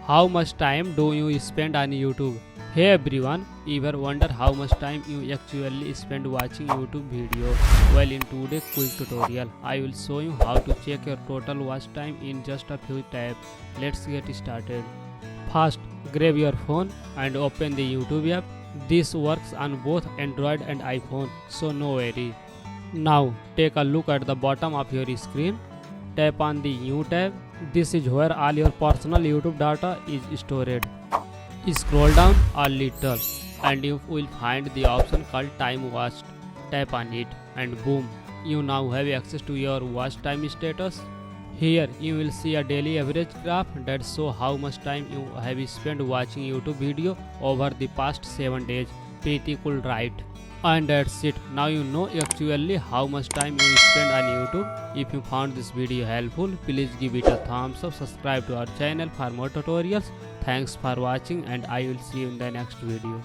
How much time do you spend on YouTube? Hey everyone, ever wonder how much time you actually spend watching YouTube video? Well, in today's quick tutorial, I will show you how to check your total watch time in just a few taps. Let's get started. First, grab your phone and open the YouTube app. This works on both Android and iPhone, so no worry. Now, take a look at the bottom of your screen. Tap on the New tab. This is where all your personal YouTube data is stored. Scroll down a little and you will find the option called Time Watched. Tap on it and boom, you now have access to your watch time status. Here you will see a daily average graph that shows how much time you have spent watching YouTube video over the past 7 days. Pretty cool, right? And that's it. Now you know actually how much time you spend on YouTube. If you found this video helpful, please give it a thumbs up, subscribe to our channel for more tutorials. Thanks for watching and I will see you in the next video.